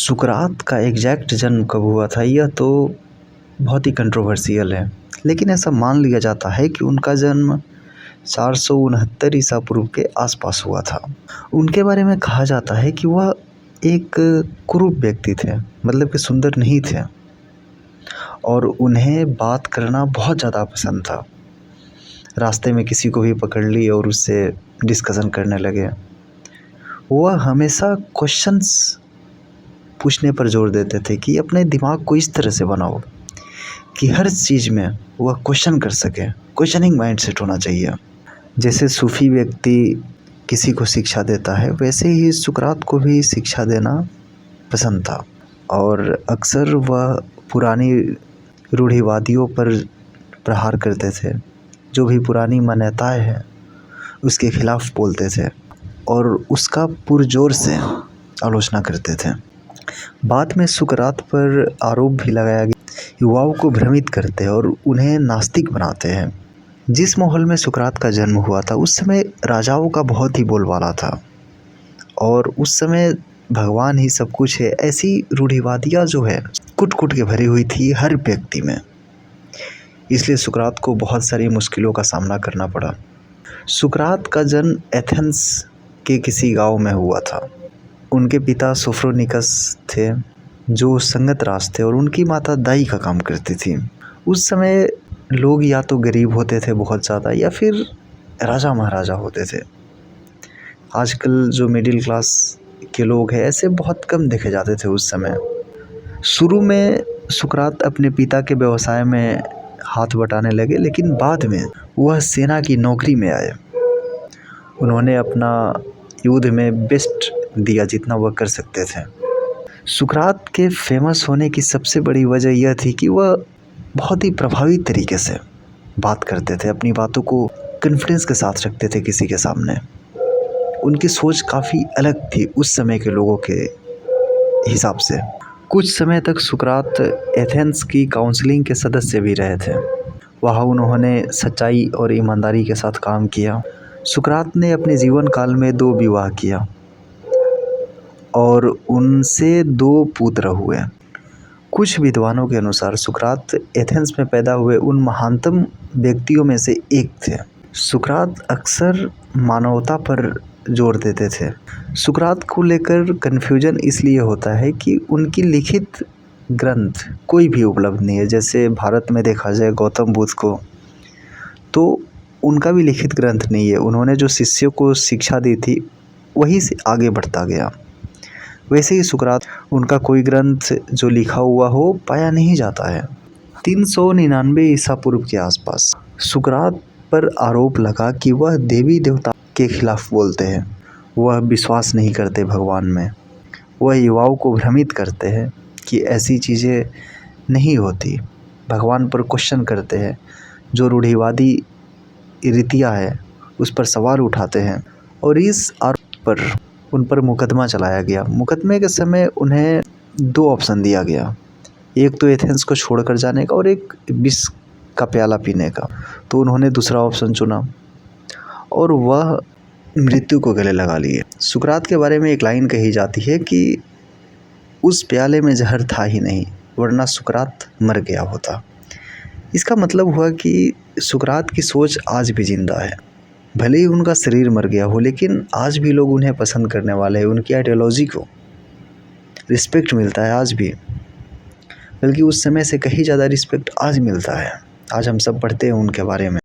सुकरात का एग्जैक्ट जन्म कब हुआ था यह तो बहुत ही कंट्रोवर्शियल है, लेकिन ऐसा मान लिया जाता है कि उनका जन्म 469 ईसा पूर्व के आसपास हुआ था। उनके बारे में कहा जाता है कि वह एक कुरूप व्यक्ति थे, मतलब कि सुंदर नहीं थे और उन्हें बात करना बहुत ज़्यादा पसंद था। रास्ते में किसी को भी पकड़ ली और उससे डिस्कशन करने लगे। वह हमेशा क्वेश्चंस पूछने पर जोर देते थे कि अपने दिमाग को इस तरह से बनाओ कि हर चीज़ में वह क्वेश्चन कर सके। क्वेश्चनिंग माइंडसेट होना चाहिए। जैसे सूफी व्यक्ति किसी को शिक्षा देता है, वैसे ही सुकरात को भी शिक्षा देना पसंद था और अक्सर वह पुरानी रूढ़िवादियों पर प्रहार करते थे। जो भी पुरानी मान्यताएं हैं उसके खिलाफ बोलते थे और उसका पुरजोर से आलोचना करते थे। बाद में सुकरात पर आरोप भी लगाया गया, युवाओं को भ्रमित करते हैं और उन्हें नास्तिक बनाते हैं। जिस माहौल में सुकरात का जन्म हुआ था उस समय राजाओं का बहुत ही बोलबाला था और उस समय भगवान ही सब कुछ है, ऐसी रूढ़िवादियाँ जो है कुट कुट के भरी हुई थी हर व्यक्ति में। इसलिए सुकरात को बहुत सारी मुश्किलों का सामना करना पड़ा। सुकरात का जन्म एथेंस के किसी गांव में हुआ था। उनके पिता सोफ्रोनिकस थे जो संगत राज थे और उनकी माता दाई का काम करती थी। उस समय लोग या तो गरीब होते थे बहुत ज़्यादा या फिर राजा महाराजा होते थे। आजकल जो मिडिल क्लास के लोग हैं ऐसे बहुत कम देखे जाते थे उस समय। शुरू में सुकरात अपने पिता के व्यवसाय में हाथ बटाने लगे, लेकिन बाद में वह सेना की नौकरी में आए। उन्होंने अपना युद्ध में बेस्ट दिया जितना वह कर सकते थे। सुकरात के फेमस होने की सबसे बड़ी वजह यह थी कि वह बहुत ही प्रभावी तरीके से बात करते थे, अपनी बातों को कॉन्फिडेंस के साथ रखते थे किसी के सामने। उनकी सोच काफ़ी अलग थी उस समय के लोगों के हिसाब से। कुछ समय तक सुकरात एथेंस की काउंसिलिंग के सदस्य भी रहे थे। वहाँ उन्होंने सच्चाई और ईमानदारी के साथ काम किया। सुकरात ने अपने जीवन काल में 2 विवाह किया और उनसे 2 पुत्र हुए। कुछ विद्वानों के अनुसार सुकरात एथेंस में पैदा हुए उन महानतम व्यक्तियों में से एक थे। सुकरात अक्सर मानवता पर जोर देते थे। सुकरात को लेकर कन्फ्यूजन इसलिए होता है कि उनकी लिखित ग्रंथ कोई भी उपलब्ध नहीं है। जैसे भारत में देखा जाए गौतम बुद्ध को, तो उनका भी लिखित ग्रंथ नहीं है। उन्होंने जो शिष्यों को शिक्षा दी थी वही से आगे बढ़ता गया। वैसे ही सुकरात, उनका कोई ग्रंथ जो लिखा हुआ हो पाया नहीं जाता है। 399 ईसा पूर्व के आसपास सुकरात पर आरोप लगा कि वह देवी देवता के खिलाफ बोलते हैं। वह विश्वास नहीं करते भगवान में। वह युवाओं को भ्रमित करते हैं कि ऐसी चीज़ें नहीं होती। भगवान पर क्वेश्चन करते हैं। जो रूढ़िवादी रीतियाँ है उस पर सवाल उठाते हैं और इस आरोप पर उन पर मुकदमा चलाया गया। मुकदमे के समय उन्हें 2 ऑप्शन दिया गया, एक तो एथेंस को छोड़कर जाने का और एक विष का प्याला पीने का। तो उन्होंने दूसरा ऑप्शन चुना और वह मृत्यु को गले लगा लिए। सुकरात के बारे में एक लाइन कही जाती है कि उस प्याले में जहर था ही नहीं, वरना सुकरात मर गया होता। इसका मतलब हुआ कि सुकरात की सोच आज भी जिंदा है। भले ही उनका शरीर मर गया हो, लेकिन आज भी लोग उन्हें पसंद करने वाले हैं। उनकी आइडियोलॉजी को रिस्पेक्ट मिलता है आज भी, बल्कि उस समय से कहीं ज़्यादा रिस्पेक्ट आज मिलता है। आज हम सब पढ़ते हैं उनके बारे में।